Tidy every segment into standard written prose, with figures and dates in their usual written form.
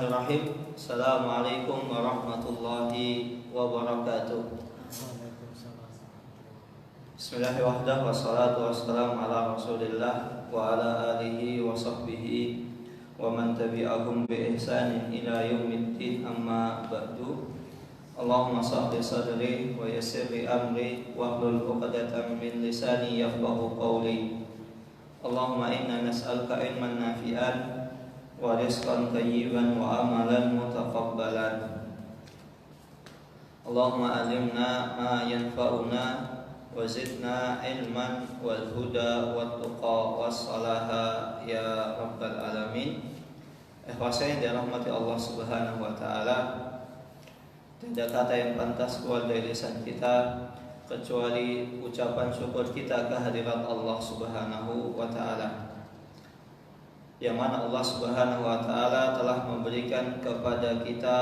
Bismillahirrahmanirrahim. Assalamualaikum warahmatullahi wabarakatuh. Bismillahirrahmanirrahim. Wassalatu wassalamu ala Rasulillah wa ala alihi wa sahbihi wa man tabi'ahum bi ihsanin ila yaumiddin, amma ba'du. Allahumma sahli sadri wa yassir li amri wa hlul 'uqdatam min lisani yafqahu qawli. Allahumma inna nas'aluka ilman nafi'an wa rizqan thayyiban wa amalan mutaqabbalan. Allahumma alimna ma yanfa'una wa zidna ilman wal huda wat tuqa was salaha ya rabbal alamin. Ikhwasai yang dirahmati Allah Subhanahu wa taala, tidak kata yang pantas keluar dari lisan kita kecuali ucapan syukur kita kehadirat Allah Subhanahu wa taala, yang mana Allah Subhanahu wa taala telah memberikan kepada kita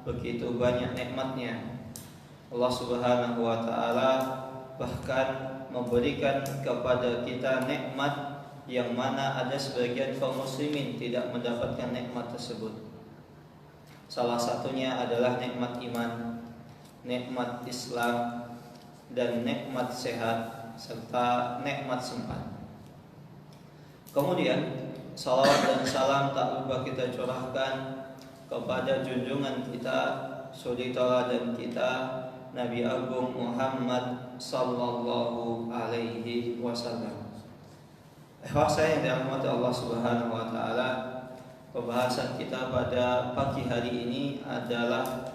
begitu banyak nikmatnya. Allah Subhanahu wa taala bahkan memberikan kepada kita nikmat yang mana ada sebagian kaum muslimin tidak mendapatkan nikmat tersebut. Salah satunya adalah nikmat iman, nikmat Islam, dan nikmat sehat serta nikmat sempat. Kemudian salawat dan salam tak lupa kita curahkan kepada junjungan kita, suri tauladan kita, Nabi Agung Muhammad sallallahu alaihi wasallam. Saya yang dirahmati Allah Subhanahu wa taala, pembahasan kita pada pagi hari ini adalah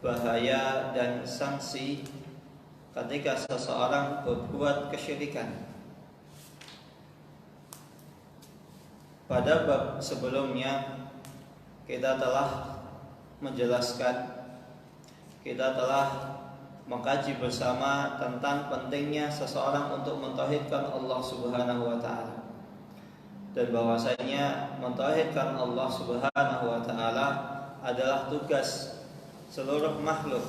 bahaya dan sanksi ketika seseorang berbuat kesyirikan. Pada bab sebelumnya kita telah menjelaskan, kita telah mengkaji bersama tentang pentingnya seseorang untuk mentauhidkan Allah Subhanahu wa taala, dan bahwasanya mentauhidkan Allah Subhanahu wa taala adalah tugas seluruh makhluk.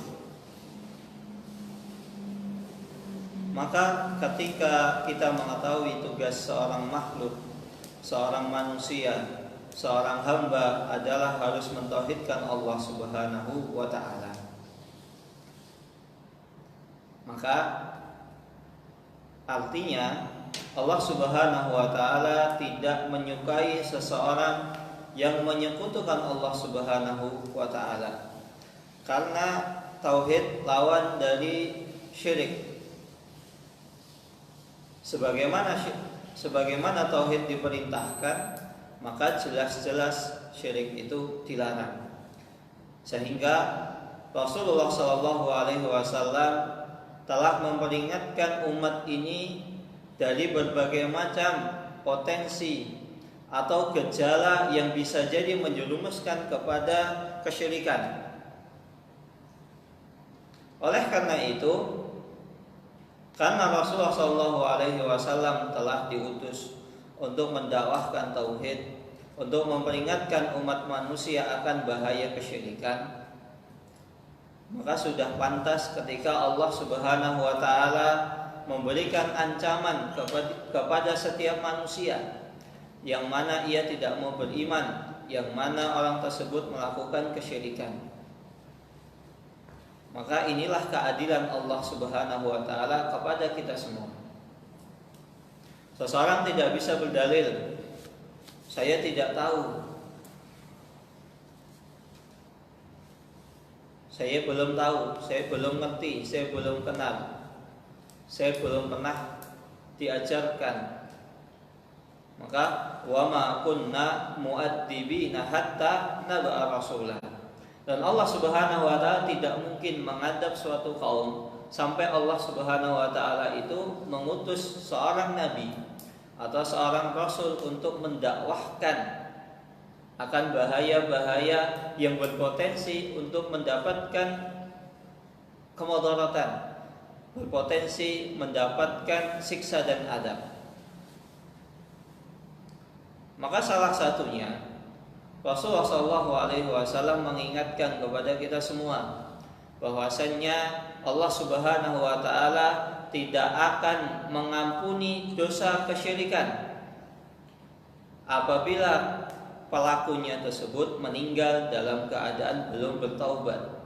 Maka ketika kita mengetahui tugas seorang makhluk, seorang manusia, seorang hamba adalah harus mentauhidkan Allah Subhanahu wa taala, maka artinya Allah Subhanahu wa taala tidak menyukai seseorang yang menyekutukan Allah Subhanahu wa taala, karena tauhid lawan dari syirik. Sebagaimana tauhid diperintahkan, maka jelas-jelas syirik itu dilarang. Sehingga Rasulullah Shallallahu alaihi wasallam telah memperingatkan umat ini dari berbagai macam potensi atau gejala yang bisa jadi menjerumuskan kepada kesyirikan. Oleh karena itu, karena Rasulullah SAW telah diutus untuk mendakwahkan tauhid, untuk memperingatkan umat manusia akan bahaya kesyirikan, maka sudah pantas ketika Allah Subhanahu wa taala memberikan ancaman kepada setiap manusia yang mana ia tidak mau beriman, yang mana orang tersebut melakukan kesyirikan. Maka inilah keadilan Allah Subhanahu wa taala kepada kita semua. Seseorang tidak bisa berdalil, saya tidak tahu, saya belum tahu, saya belum ngerti, saya belum kenal, saya belum pernah diajarkan. Maka wa ma kunna mu'adzibina hatta nab'a rasulah. Dan Allah Subhanahu wa taala tidak mungkin mengadab suatu kaum sampai Allah Subhanahu wa taala itu mengutus seorang nabi atau seorang rasul untuk mendakwahkan akan bahaya-bahaya yang berpotensi untuk mendapatkan kemudaratan, berpotensi mendapatkan siksa dan adab. Maka salah satunya Rasulullah SAW mengingatkan kepada kita semua bahwasannya Allah Subhanahu wa taala tidak akan mengampuni dosa kesyirikan apabila pelakunya tersebut meninggal dalam keadaan belum bertaubat.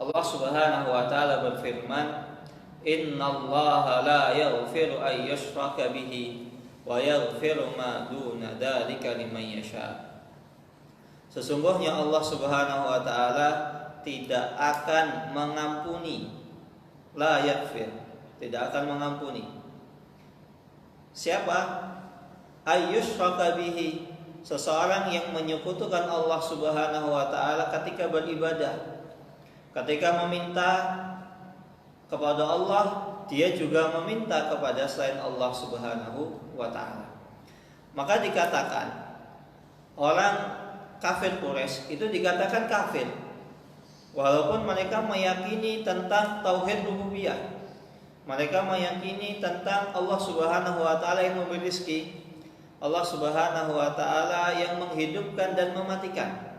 Allah Subhanahu wa taala berfirman, "Innallaha la yaghfiru ay yushraka bihi wa yaghfiru ma duna dzalika liman yasha." Sesungguhnya Allah Subhanahu wa taala tidak akan mengampuni, la yaghfir, tidak akan mengampuni. Siapa? Ayyushraka bihi, seseorang yang menyekutukan Allah Subhanahu wa taala ketika beribadah. Ketika meminta kepada Allah, dia juga meminta kepada selain Allah Subhanahu wa taala. Maka dikatakan orang kafir Quraisy itu dikatakan kafir walaupun mereka meyakini tentang tauhid rububiyah. Mereka meyakini tentang Allah Subhanahu wa taala yang memberi rezeki, Allah Subhanahu wa taala yang menghidupkan dan mematikan.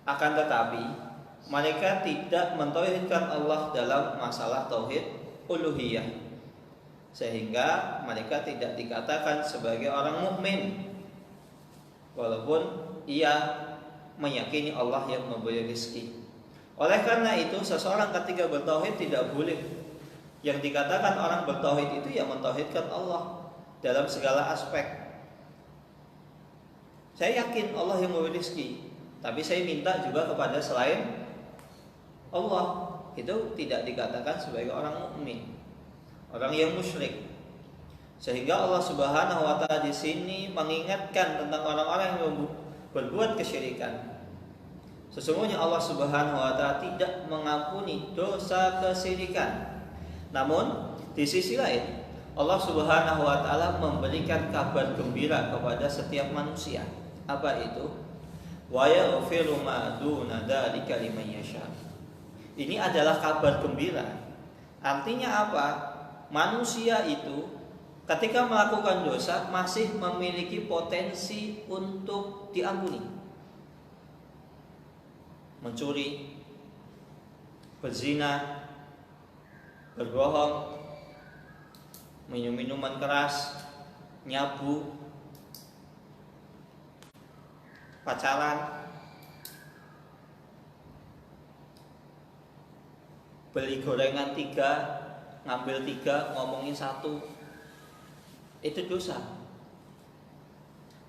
Akan tetapi mereka tidak mentauhidkan Allah dalam masalah tauhid uluhiyah, sehingga mereka tidak dikatakan sebagai orang mukmin walaupun ia meyakini Allah yang memberi rezeki. Oleh karena itu, seseorang ketika bertauhid tidak boleh. Yang dikatakan orang bertauhid itu ya mentauhidkan Allah dalam segala aspek. Saya yakin Allah yang memberi rezeki, tapi saya minta juga kepada selain Allah. Itu tidak dikatakan sebagai orang mukmin, orang yang musyrik. Sehingga Allah Subhanahu wa taala di sini mengingatkan tentang orang-orang yang berbuat kesyirikan. Sesungguhnya Allah Subhanahu wa taala tidak mengampuni dosa kesyirikan. Namun di sisi lain Allah Subhanahu wa taala memberikan kabar gembira kepada setiap manusia. Apa itu? Wa yaghfiru ma duna dzalika liman yasha. Ini adalah kabar gembira. Artinya apa? Manusia itu ketika melakukan dosa masih memiliki potensi untuk diampuni. Mencuri, berzina, berbohong, minum minuman keras, nyabu, pacaran, beli gorengan 3, ngambil 3, ngomongin 1, itu dosa.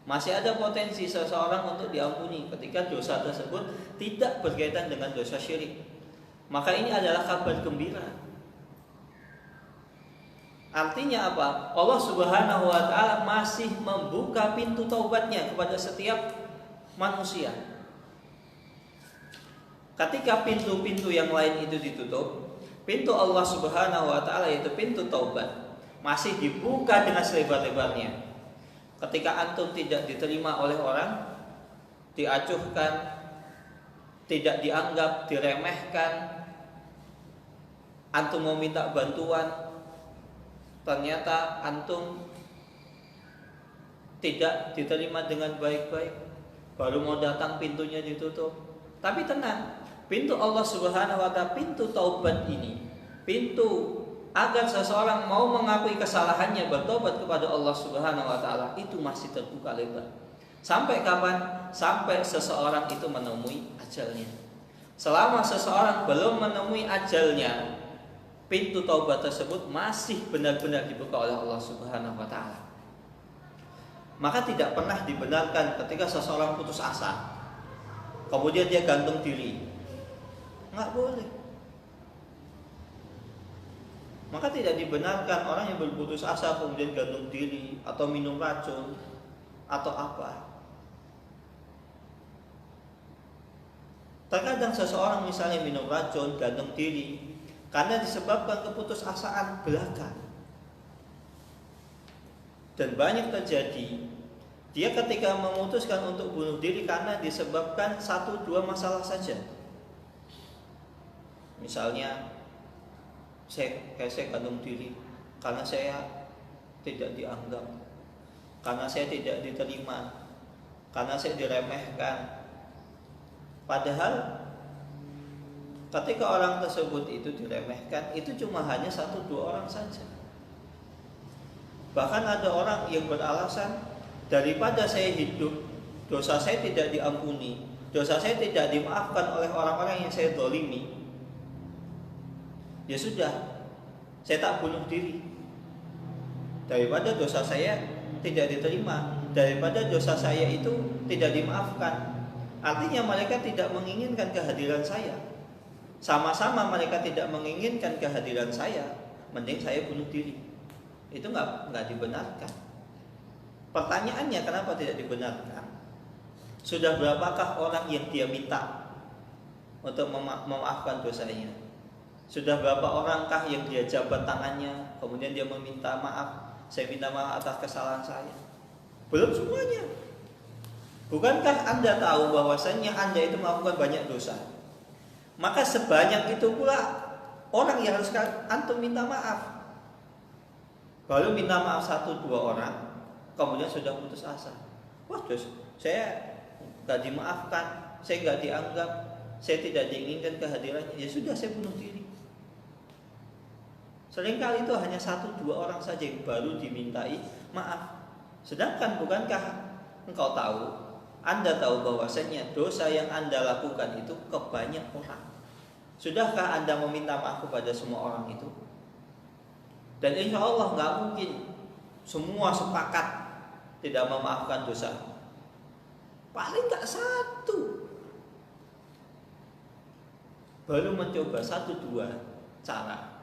Masih ada potensi seseorang untuk diampuni ketika dosa tersebut tidak berkaitan dengan dosa syirik. Maka ini adalah kabar gembira. Artinya apa? Allah Subhanahu wa taala masih membuka pintu taubatnya kepada setiap manusia. Ketika pintu-pintu yang lain itu ditutup, pintu Allah Subhanahu wa taala yaitu pintu taubat masih dibuka dengan selebar-lebarnya. Ketika antum tidak diterima oleh orang, diacuhkan, tidak dianggap, diremehkan, antum mau minta bantuan, ternyata antum tidak diterima dengan baik-baik, baru mau datang pintunya ditutup. Tapi tenang, pintu Allah Subhanahu wa taala, pintu taubat ini, pintu agar seseorang mau mengakui kesalahannya, bertobat kepada Allah Subhanahu wa taala, itu masih terbuka lebar. Sampai kapan? Sampai seseorang itu menemui ajalnya. Selama seseorang belum menemui ajalnya, pintu taubat tersebut masih benar-benar dibuka oleh Allah Subhanahu wa taala. Maka tidak pernah dibenarkan ketika seseorang putus asa, kemudian dia gantung diri. Enggak boleh. Maka tidak dibenarkan orang yang berputus asa kemudian gantung diri atau minum racun atau apa. Terkadang seseorang misalnya minum racun, gantung diri karena disebabkan keputusasaan belaka. Dan banyak terjadi dia ketika memutuskan untuk bunuh diri karena disebabkan 1-2 masalah saja. Misalnya saya gantung diri karena saya tidak dianggap, karena saya tidak diterima, karena saya diremehkan. Padahal ketika orang tersebut itu diremehkan, itu cuma hanya 1-2 orang saja. Bahkan ada orang yang beralasan, daripada saya hidup dosa saya tidak diampuni, dosa saya tidak dimaafkan oleh orang-orang yang saya zalimi, ya sudah, saya tak bunuh diri daripada dosa saya tidak diterima, daripada dosa saya itu tidak dimaafkan. Artinya mereka tidak menginginkan kehadiran saya. Sama-sama mereka tidak menginginkan kehadiran saya, mending saya bunuh diri. Itu nggak dibenarkan. Pertanyaannya, kenapa tidak dibenarkan? Sudah berapakah orang yang dia minta untuk memaafkan dosanya? Sudah berapa orangkah yang dia jabat tangannya, kemudian dia meminta maaf, saya minta maaf atas kesalahan saya? Belum semuanya. Bukankah Anda tahu bahwasannya Anda itu melakukan banyak dosa? Maka sebanyak itu pula orang yang harus antum minta maaf. Baru minta maaf 1-2 orang, kemudian sudah putus asa. Wah, terus saya gak dimaafkan, saya gak dianggap, saya tidak diinginkan kehadirannya, ya sudah, saya bunuh diri. Seringkali itu hanya 1-2 orang saja yang baru dimintai maaf. Sedangkan bukankah engkau tahu, Anda tahu bahwasanya dosa yang Anda lakukan itu ke banyak orang? Sudahkah Anda meminta maaf kepada semua orang itu? Dan insya Allah gak mungkin semua sepakat tidak memaafkan dosa. Paling gak 1. Baru mencoba 1-2 cara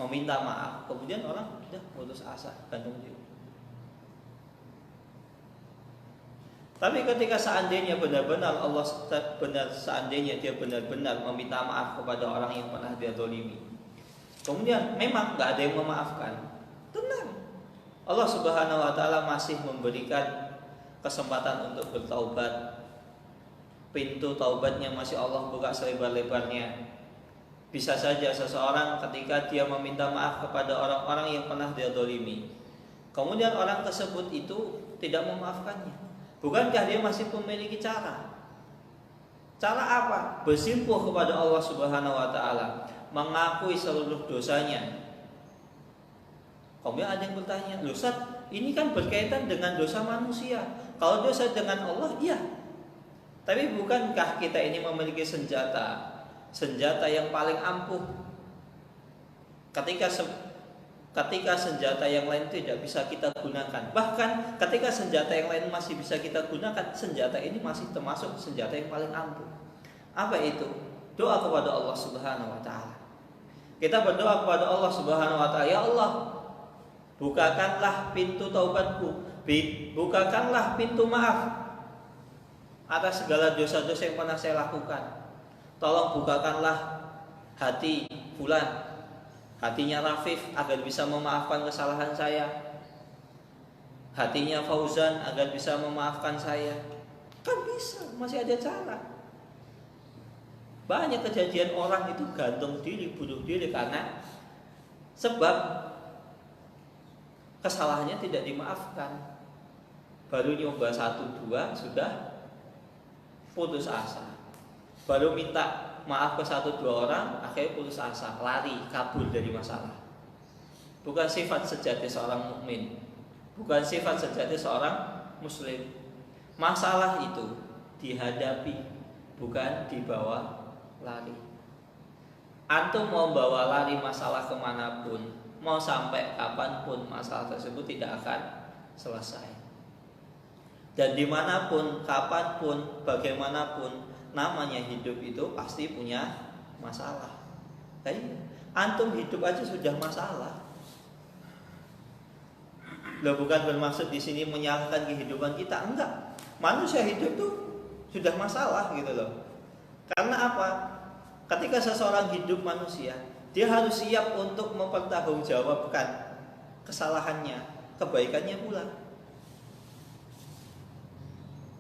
meminta maaf, kemudian orang sudah putus asa, gantung diri. Tapi ketika seandainya benar-benar Allah seandainya dia benar-benar meminta maaf kepada orang yang pernah dia zalimi, kemudian memang nggak ada yang memaafkan, tenang, Allah Subhanahu Wa Taala masih memberikan kesempatan untuk bertaubat. Pintu taubatnya masih Allah buka selebar-lebarnya. Bisa saja seseorang ketika dia meminta maaf kepada orang-orang yang pernah dia zalimi, kemudian orang tersebut itu tidak memaafkannya, bukankah dia masih memiliki cara? Cara apa? Bersimpuh kepada Allah Subhanahu Wa Taala, mengakui seluruh dosanya. Kemudian ada yang bertanya, loh Ustaz, ini kan berkaitan dengan dosa manusia. Kalau dosa dengan Allah, iya. Tapi bukankah kita ini memiliki senjata yang paling ampuh? Ketika senjata yang lain tidak bisa kita gunakan, bahkan ketika senjata yang lain masih bisa kita gunakan, senjata ini masih termasuk senjata yang paling ampuh. Apa itu? Doa kepada Allah Subhanahu Wa Taala. Kita berdoa kepada Allah Subhanahu Wa Taala, ya Allah, bukakanlah pintu taubatku, bukakanlah pintu maaf atas segala dosa-dosa yang pernah saya lakukan. Tolong bukakanlah hati fulan, hatinya Rafif agar bisa memaafkan kesalahan saya, hatinya Fauzan agar bisa memaafkan saya. Kan bisa, masih ada cara. Banyak kejadian orang itu gantung diri, bunuh diri karena sebab kesalahannya tidak dimaafkan. Baru nyoba 1-2 sudah putus asa. Baru minta maaf ke 1-2 orang, akhirnya putus asa, lari, kabur dari masalah. Bukan sifat sejati seorang mukmin, bukan sifat sejati seorang muslim. Masalah itu dihadapi, bukan dibawa lari. Antum mau bawa lari masalah kemanapun, mau sampai kapanpun, masalah tersebut tidak akan selesai. Dan dimanapun, kapanpun, bagaimanapun, namanya hidup itu pasti punya masalah. Jadi antum hidup aja sudah masalah. Loh, bukan bermaksud di sini menyalahkan kehidupan kita, enggak. Manusia hidup tuh sudah masalah gitu loh. Karena apa? Ketika seseorang hidup manusia, dia harus siap untuk mempertanggungjawabkan kesalahannya, kebaikannya pula.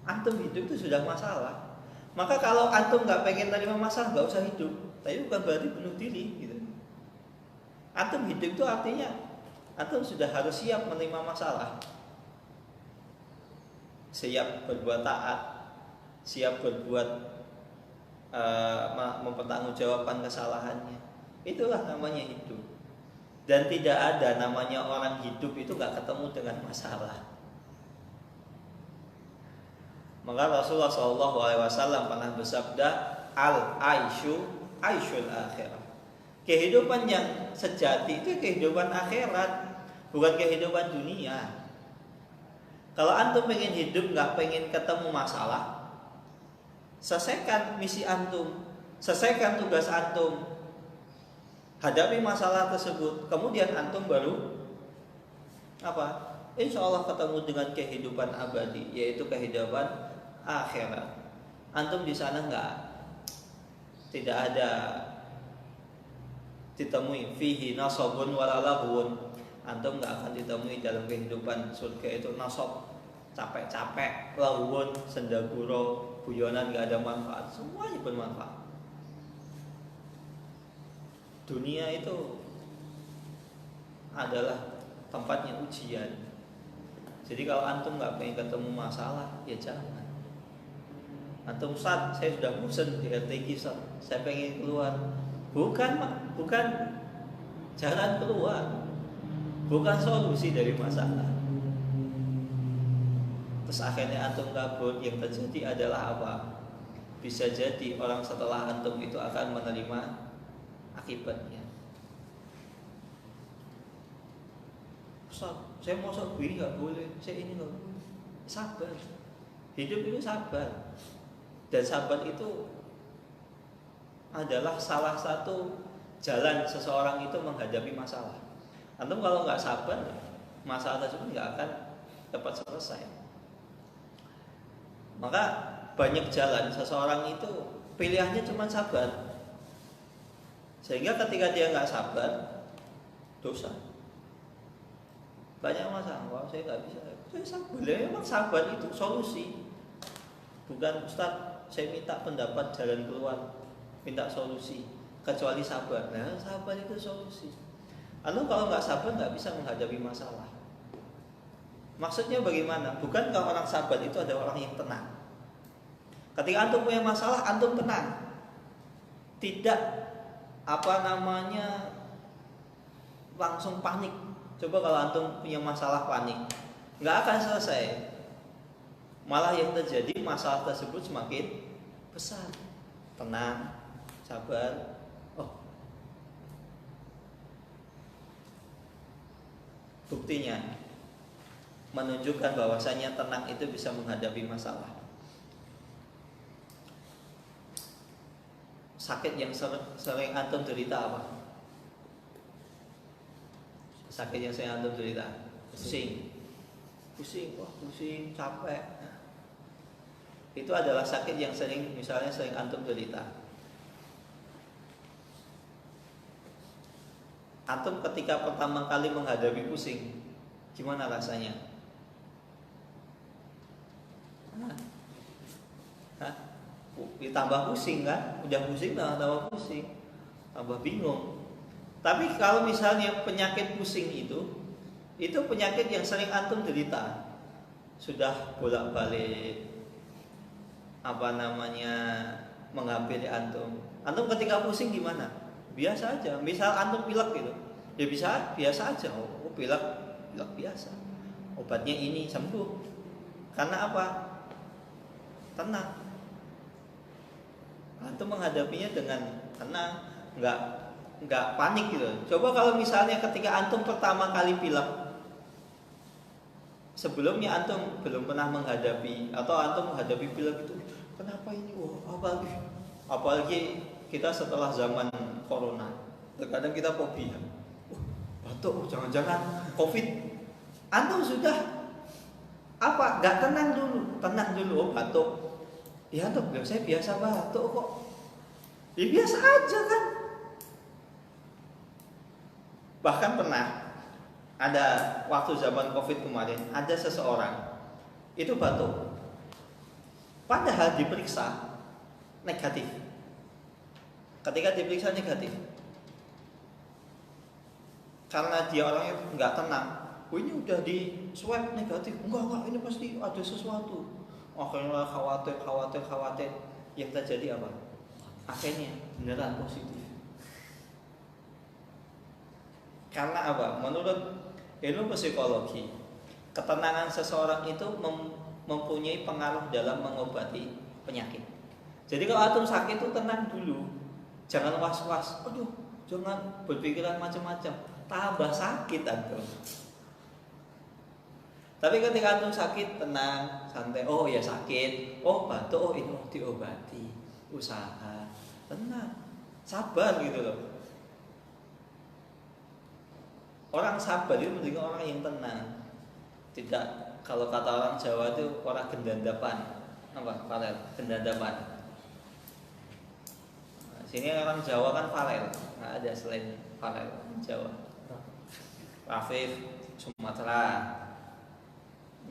Antum hidup itu sudah masalah. Maka kalau antum nggak pengen terima masalah, nggak usah hidup. Tapi bukan berarti bunuh diri, gitu. Antum hidup itu artinya antum sudah harus siap menerima masalah, siap berbuat taat, siap berbuat mempertanggungjawabkan kesalahannya. Itulah namanya hidup. Dan tidak ada namanya orang hidup itu nggak ketemu dengan masalah. Maka Rasulullah SAW pernah bersabda, al-aisyu aisyul akhirah. Kehidupan yang sejati itu kehidupan akhirat, bukan kehidupan dunia. Kalau antum pengen hidup nggak pengen ketemu masalah, selesaikan misi antum, selesaikan tugas antum, hadapi masalah tersebut, kemudian antum baru apa? Insya Allah ketemu dengan kehidupan abadi, yaitu kehidupan akhirat. Antum di sana tidak ada ditemui fihi nasabun walalahun. Antum nggak akan ditemui dalam kehidupan surga itu nasab, capek-capek, lahun, sendaguro, guyonan nggak ada manfaat, semuanya bermanfaat. Dunia itu adalah tempatnya ujian. Jadi kalau antum nggak pengen ketemu masalah, ya jangan. Antum Ustaz, saya sudah bosan di RTQ, saya pengen keluar. Bukan jalan keluar, bukan solusi dari masalah. Terus akhirnya antum kabur, yang terjadi adalah apa? Bisa jadi orang setelah antum itu akan menerima akibatnya. Ustaz, saya mau begini nggak boleh, saya ini nggak boleh. Sabar, hidup itu sabar. Dan sabar itu adalah salah satu jalan seseorang itu menghadapi masalah. Antum kalau nggak sabar, masalah tersebut nggak akan dapat selesai. Maka banyak jalan seseorang itu pilihannya cuma sabar. Sehingga ketika dia nggak sabar, dosa. Banyak masalah, wah saya nggak bisa. Saya sabar, memang sabar itu solusi. Bukan Ustaz, saya minta pendapat jalan keluar, minta solusi, kecuali sabar. Nah, sabar itu solusi. Lalu kalau nggak sabar nggak bisa menghadapi masalah. Maksudnya bagaimana? Bukan kalau orang sabar itu ada orang yang tenang. Ketika antum punya masalah, antum tenang. Tidak langsung panik. Coba kalau antum punya masalah panik, nggak akan selesai. Malah yang terjadi masalah tersebut semakin besar. Tenang, sabar. Buktinya menunjukkan bahwasanya tenang itu bisa menghadapi masalah. Sakit yang sering antum derita apa? Sakit yang sering antum derita? Pusing, capek. Itu adalah sakit yang sering antum derita. Antum ketika pertama kali menghadapi pusing, gimana rasanya? Ditambah pusing kan? Udah pusing, tambah pusing, tambah bingung. Tapi kalau misalnya penyakit pusing itu penyakit yang sering antum derita, sudah bolak-balik menghampiri antum. Antum ketika pusing gimana? Biasa aja. Misal antum pilek gitu, ya biasa aja. Pilek biasa. Obatnya ini sembuh. Karena apa? Tenang. Antum menghadapinya dengan tenang, nggak panik gitu. Coba kalau misalnya ketika antum pertama kali pilek, sebelumnya antum belum pernah menghadapi atau antum menghadapi pilek itu, kenapa ini? Apalagi kita setelah zaman corona, terkadang kita fobia. Batuk, jangan-jangan COVID. Antum sudah nggak tenang dulu, batuk. Ya antum, saya biasa batuk kok. Ya biasa aja kan. Bahkan pernah ada waktu zaman COVID kemarin, ada seseorang itu batuk, padahal diperiksa negatif. Ketika diperiksa negatif, karena dia orangnya nggak tenang, ini udah di swab negatif, enggak, ini pasti ada sesuatu. Akhirnya khawatir. Yang terjadi apa? Akhirnya beneran positif. Karena apa? Menurut ilmu psikologi, ketenangan seseorang itu mempunyai pengaruh dalam mengobati penyakit. Jadi kalau antum sakit itu tenang dulu, jangan was-was. Aduh, jangan berpikiran macam-macam, tambah sakit antum. Tapi ketika antum sakit, tenang, santai. Oh ya sakit, oh batuk, oh ini diobati, usaha, tenang, sabar gitu loh. Orang sabar itu menjadi orang yang tenang. Tidak, kalau kata orang Jawa itu orang gendandapan. Apa? Farel, gendandapan. Sini orang Jawa kan farel, nggak ada selain farel Jawa. Rafif, Sumatera,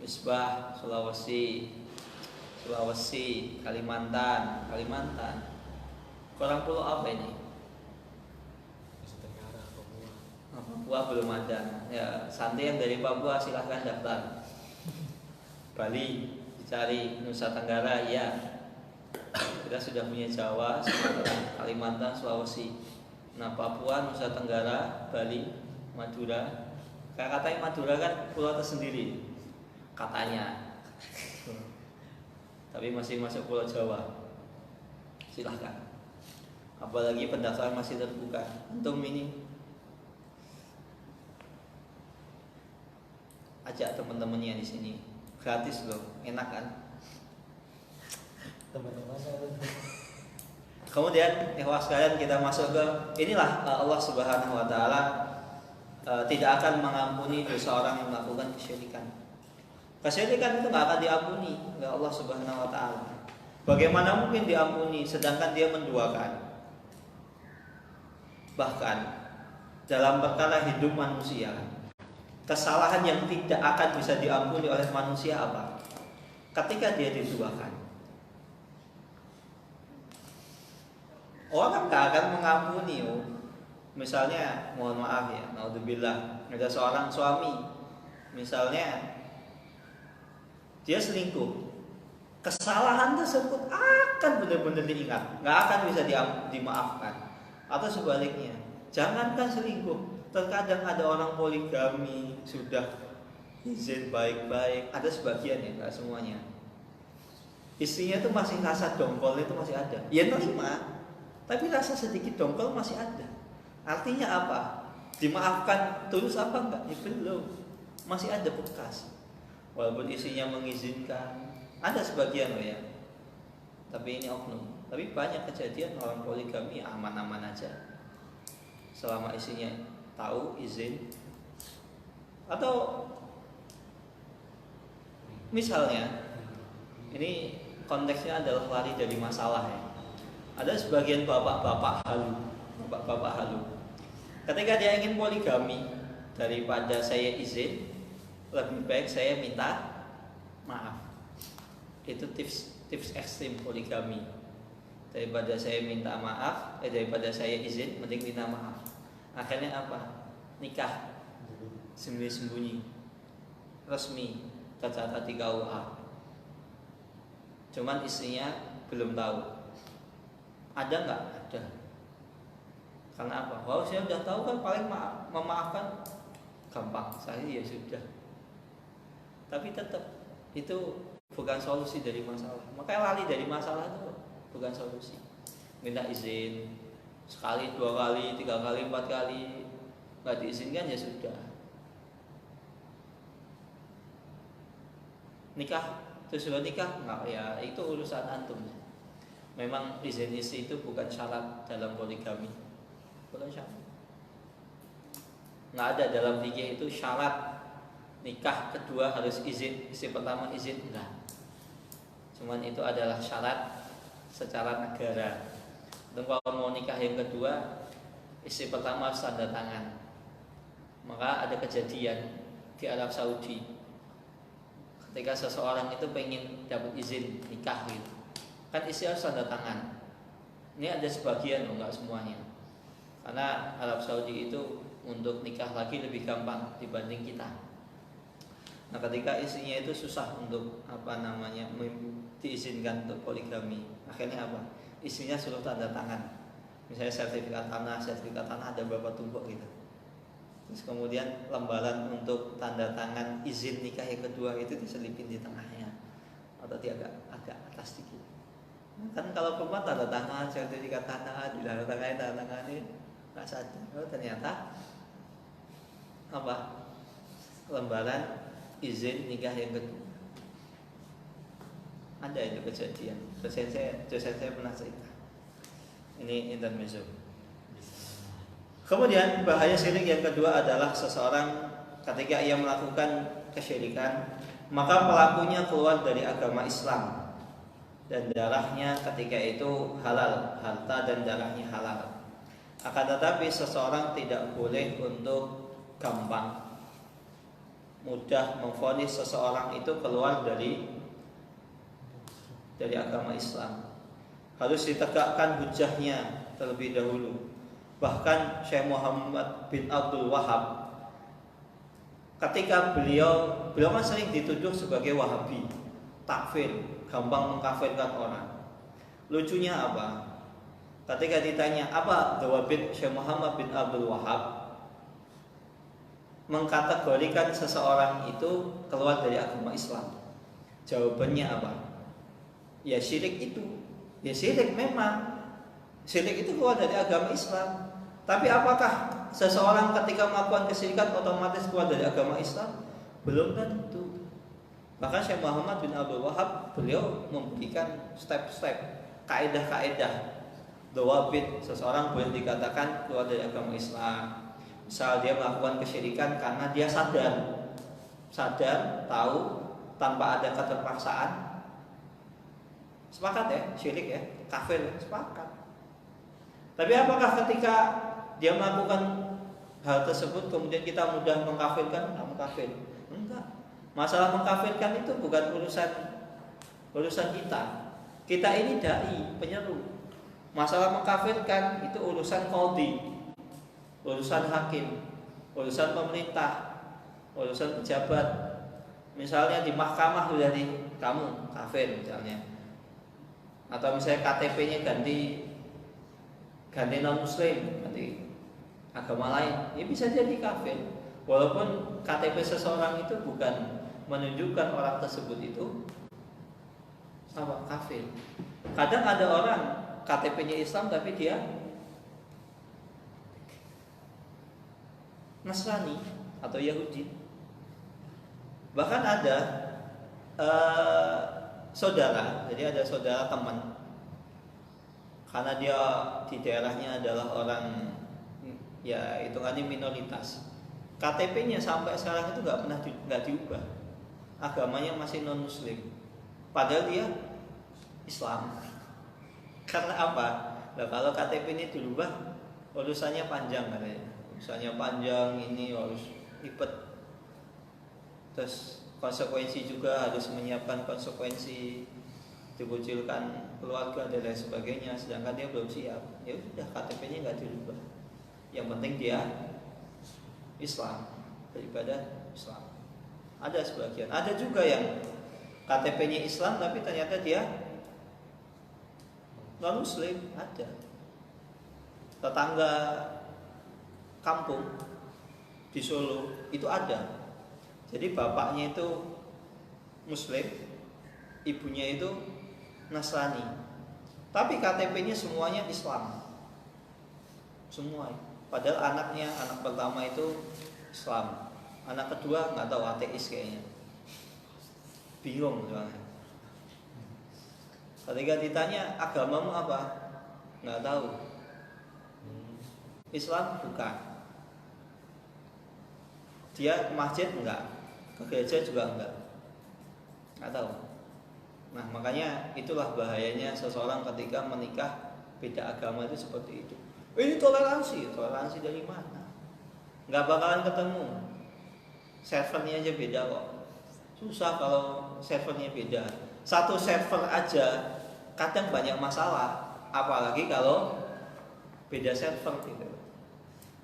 Misbah, Sulawesi, Kalimantan. Kurang pulau apa ini? Papua belum ada. Ya, santai yang dari Papua silahkan daftar. Bali dicari, Nusa Tenggara ya. Kita sudah punya Jawa, Sumatera, Kalimantan, Sulawesi. Nah, Papua, Nusa Tenggara, Bali, Madura. Kayak katanya Madura kan pulau tersendiri. Katanya. Tapi masih masuk Pulau Jawa. Silahkan. Apalagi pendaftaran masih terbuka. Antum ini ajak teman-temannya di sini, gratis loh, enak kan? Teman-teman. Kemudian sekalian kita masuk ke inilah Allah Subhanahu Wa Taala tidak akan mengampuni dosa orang yang melakukan kesyirikan. Kesyirikan itu nggak akan diampuni oleh Allah Subhanahu Wa Taala. Bagaimana mungkin diampuni sedangkan dia menduakan? Bahkan dalam perkara hidup manusia, kesalahan yang tidak akan bisa diampuni oleh manusia apa? Ketika dia diduakan. Orang gak akan mengampuni. Misalnya, mohon maaf ya, naudzubillah, ada seorang suami, misalnya dia selingkuh. Kesalahan tersebut akan benar-benar diingat, gak akan bisa dimaafkan. Atau sebaliknya, jangankan selingkuh, terkadang ada orang poligami sudah izin baik-baik, ada sebagian ya, nggak semuanya. Istrinya tuh masih rasa dongkol itu masih ada, ya nerima, tapi rasa sedikit dongkol masih ada. Artinya apa? Dimaafkan tulus apa enggak? Ya belum, masih ada bekas. Walaupun istrinya mengizinkan, ada sebagian loh ya. Tapi ini oknum. Tapi banyak kejadian orang poligami aman-aman aja, selama istrinya tahu izin. Atau misalnya ini konteksnya adalah lari dari masalah ya. Ada sebagian bapak-bapak halu. Ketika dia ingin poligami, daripada saya izin, lebih baik saya minta maaf. Itu tips ekstrim poligami. Daripada saya minta maaf, daripada saya izin, mending minta maaf. Akhirnya apa? Nikah sembunyi-sembunyi, resmi, tercatat di KUA. Cuman istrinya belum tahu. Ada nggak? Ada. Karena apa? Kalau saya udah tahu kan paling memaafkan gampang. Saya ya sudah. Tapi tetap itu bukan solusi dari masalah. Makanya lari dari masalah itu bukan solusi. Minta izin sekali, 2 kali, 3 kali, 4 kali, nggak diizinkan ya sudah. Nikah terus nikah nggak, ya itu urusan antum. Memang izin istri itu bukan syarat dalam poligami, bukan syarat. Nggak ada dalam fikih itu syarat nikah kedua harus izin, istri pertama izin, enggak. Cuman itu adalah syarat secara negara. Dan kalau mau nikah yang kedua, istri pertama harus tanda tangan. Maka ada kejadian di Arab Saudi, ketika seseorang itu pengen dapat izin nikah gitu, kan istri harus tanda tangan. Ini ada sebagian loh, nggak semuanya. Karena Arab Saudi itu untuk nikah lagi lebih gampang dibanding kita. Nah, ketika istrinya itu susah untuk diizinkan untuk poligami, akhirnya apa? Istrinya suruh tanda tangan. Misalnya sertifikat tanah ada berapa tumpuk gitu. Terus kemudian lembaran untuk tanda tangan izin nikah yang kedua itu diselipin di tengahnya. atau dia agak atas dikit. Kan kalau perempuan tanda tangan, sertifikat tanah, tanda tangan ini nggak sadar. Oh, ternyata apa? Lembaran izin nikah yang kedua. Ada itu kejadian. Dosen saya pernah cerita. Ini intermezzo. Kemudian bahaya syirik yang kedua adalah seseorang ketika ia melakukan kesyirikan, maka pelakunya keluar dari agama Islam dan darahnya ketika itu halal, harta dan darahnya halal. Akan tetapi seseorang tidak boleh untuk gampang mudah memvonis seseorang itu keluar dari agama Islam. Harus ditegakkan hujahnya terlebih dahulu. Bahkan Syekh Muhammad bin Abdul Wahab, ketika beliau kan sering dituduh sebagai Wahabi, takfir, gampang mengkafirkan orang. Lucunya apa? Ketika ditanya apa dawabit Syekh Muhammad bin Abdul Wahab mengkategorikan seseorang itu keluar dari agama Islam, jawabannya apa? Ya syirik itu. Ya syirik memang. Syirik itu keluar dari agama Islam. Tapi apakah seseorang ketika melakukan kesyirikan otomatis keluar dari agama Islam? Belum tentu. Bahkan Syekh Muhammad bin Abdul Wahab beliau memberikan step-step, kaedah-kaedah, dawabit seseorang boleh dikatakan keluar dari agama Islam. Misal dia melakukan kesyirikan karena dia sadar, tahu tanpa ada keterpaksaan. Sepakat ya, syirik ya, kafir, sepakat. Tapi apakah ketika dia melakukan hal tersebut kemudian kita mudah mengkafirkan? Nggak mengkafir. Enggak. Masalah mengkafirkan itu bukan urusan kita. Kita ini dai, penyeru. Masalah mengkafirkan itu urusan qadhi, urusan hakim, urusan pemerintah, urusan pejabat. Misalnya di mahkamah sudah di kamu kafir misalnya. Atau misalnya KTP-nya ganti non muslim, ganti agama lain, ya bisa jadi kafir. Walaupun KTP seseorang itu bukan menunjukkan orang tersebut itu sama kafir. Kadang ada orang KTP-nya Islam tapi dia Nasrani atau Yahudi. Bahkan ada saudara, jadi ada saudara teman, karena dia di daerahnya adalah orang ya hitungannya minoritas. KTP-nya sampai sekarang itu nggak diubah, agamanya masih non muslim, padahal dia Islam. Karena apa? Nah, kalau KTP ini dirubah urusannya panjang katanya. Urusannya panjang, ini harus ribet. Terus konsekuensi juga harus menyiapkan konsekuensi, dikucilkan keluarga dan lain sebagainya, sedangkan dia belum siap. Ya udah, KTP-nya nggak dirubah. Yang penting dia Islam, beribadah Islam. Ada sebagian, ada juga yang KTP-nya Islam tapi ternyata dia non muslim, ada. Tetangga kampung di Solo itu ada. Jadi bapaknya itu muslim, ibunya itu Nasrani. Tapi KTP-nya semuanya Islam. Semua. Padahal anaknya, anak pertama itu Islam. Anak kedua nggak tahu, ateis kayaknya. Bingung soalnya. Ketika ditanya agamamu apa? Nggak tahu. Islam bukan. Dia ke masjid enggak, ke gereja juga enggak. Nggak tahu. Nah, makanya itulah bahayanya seseorang ketika menikah beda agama itu seperti itu. Ini toleransi dari mana? Nggak bakalan ketemu. Servernya aja beda kok. Susah kalau servernya beda. Satu server aja kadang banyak masalah, apalagi kalau beda server gitu.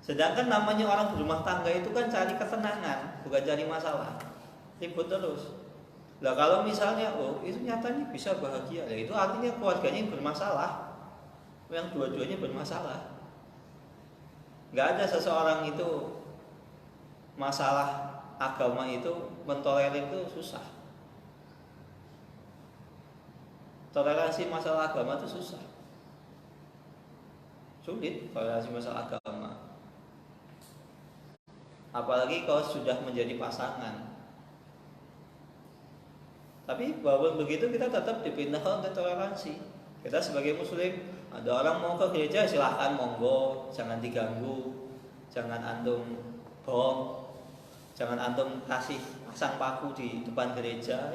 Sedangkan namanya orang berumah tangga itu kan cari ketenangan, bukan cari masalah. Ribut terus. Lah kalau misalnya itu nyatanya bisa bahagia, ya itu artinya keluarganya yang bermasalah, yang dua-duanya bermasalah. Nggak ada seseorang itu masalah agama itu mentolerir itu susah. Toleransi masalah agama itu susah, sulit toleransi masalah agama. Apalagi kalau sudah menjadi pasangan. Tapi walaupun begitu kita tetap dipindahkan ke toleransi. Kita sebagai muslim, ada orang mau ke gereja silahkan monggo, jangan diganggu, jangan antum bom, jangan antum kasih pasang paku di depan gereja.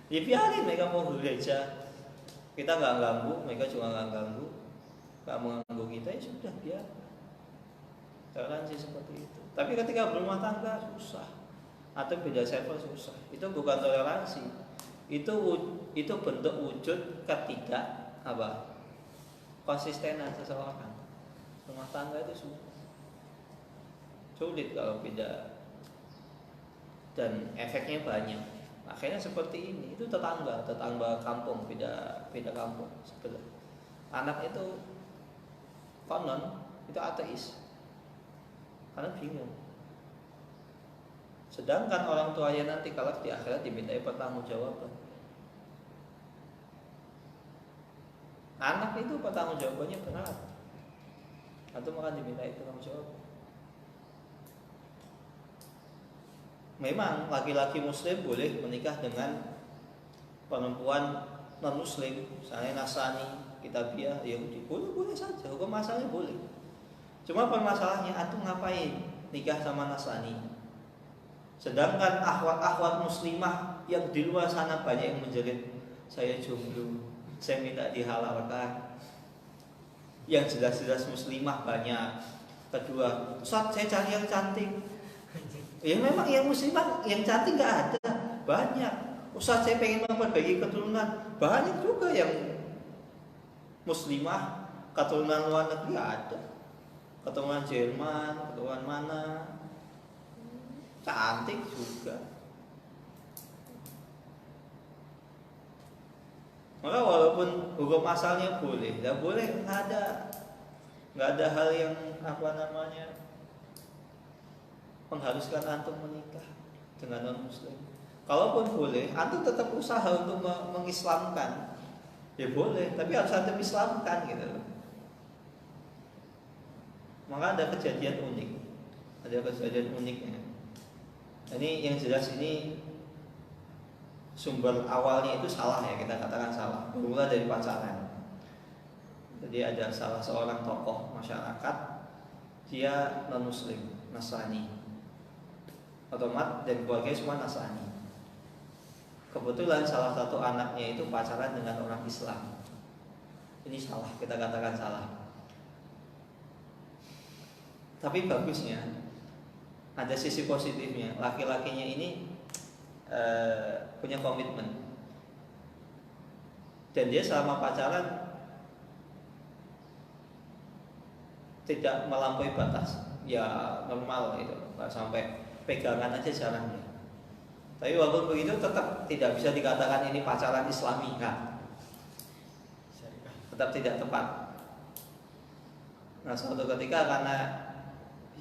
Ya biarin mereka mau ke gereja, kita nggak ganggu, mereka juga nggak ganggu, nggak mengganggu kita, ya sudah biar. Toleransi seperti itu. Tapi ketika berumah tangga susah, atau beda server susah. Itu bukan toleransi. Itu bentuk wujud ketidak apa? Konsistenan seseorang. Rumah tangga itu sulit kalau beda, dan efeknya banyak. Akhirnya seperti ini. Itu tetangga kampung, beda kampung sebelah. Anak itu konon itu ateis. Karena bingung. Sedangkan orang tuanya nanti kalau di akhirat dimintai pertanggungjawaban. Anak itu pertanggungjawabannya berat. Atau makan dimintai pertanggungjawaban. Memang laki-laki muslim boleh menikah dengan perempuan non muslim, misalnya Nasrani, Kitabiah, Yahudi, boleh saja. Hukum asalnya boleh. Cuma permasalahannya antum ngapain nikah sama Nasrani? Sedangkan akhwat-akhwat muslimah yang di luar sana banyak yang menjerit, saya jomblo, saya minta dihalalkan. Yang jelas-jelas muslimah banyak. Kedua, Ustaz saya cari yang cantik. Ya memang yang muslimah yang cantik gak ada, banyak. Ustaz saya pengen memperbaiki keturunan, banyak juga yang muslimah keturunan luar negeri ada. Keturunan Jerman, keturunan mana, cantik juga. Maka walaupun hukum asalnya boleh, nggak boleh, nggak ada hal yang mengharuskan antum menikah dengan non muslim. Kalaupun boleh, antum tetap usaha untuk mengislamkan. Ya boleh, tapi harus antum islamkan gitu. Maka ada kejadian uniknya. Ini yang jelas ini sumber awalnya itu salah ya, kita katakan salah. Bermula dari pacaran. Jadi ada salah seorang tokoh masyarakat, dia non muslim, Nasrani. Otomatis dan keluarganya semua Nasrani. Kebetulan salah satu anaknya itu pacaran dengan orang Islam. Ini salah, kita katakan salah. Tapi bagusnya ada sisi positifnya. Laki-lakinya ini punya komitmen, dan dia selama pacaran tidak melampaui batas. Ya normal itu, nggak sampai pegangan aja jarang ya. Tapi walaupun begitu tetap tidak bisa dikatakan ini pacaran Islami, kan? Tetap tidak tepat. Nah suatu ketika karena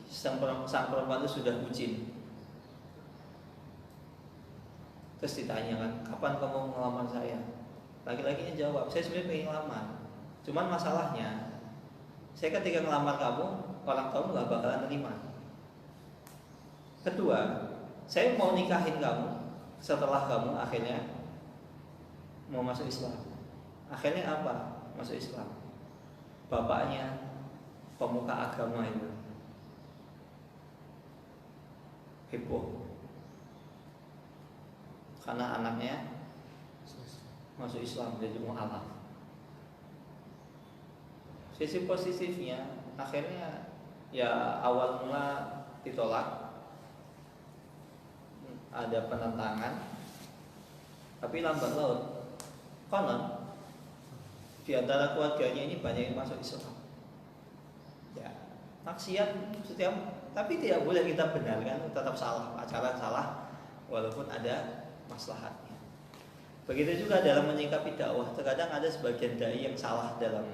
sang perempuan itu sudah bucin, terus ditanyakan, kapan kamu ngelamar saya? Laki-lakinya jawab, saya sebenarnya pengen ngelamar, cuman masalahnya saya ketika ngelamar kamu, orang tua nggak bakalan terima. Kedua, saya mau nikahin kamu setelah kamu akhirnya mau masuk Islam. Akhirnya apa? Masuk Islam. Bapaknya pemuka agama itu heboh karena anaknya masuk Islam, jadi mualaf. Sisi positifnya akhirnya ya awal mula ditolak, ada penentangan, tapi lambat laun konon di antara keluarganya ini banyak yang masuk Islam. Ya, maksiat setiap, tapi tidak boleh kita benarkan, tetap salah, pacaran salah walaupun ada maslahatnya. Begitu juga dalam menyikapi dakwah, terkadang ada sebagian dai yang salah dalam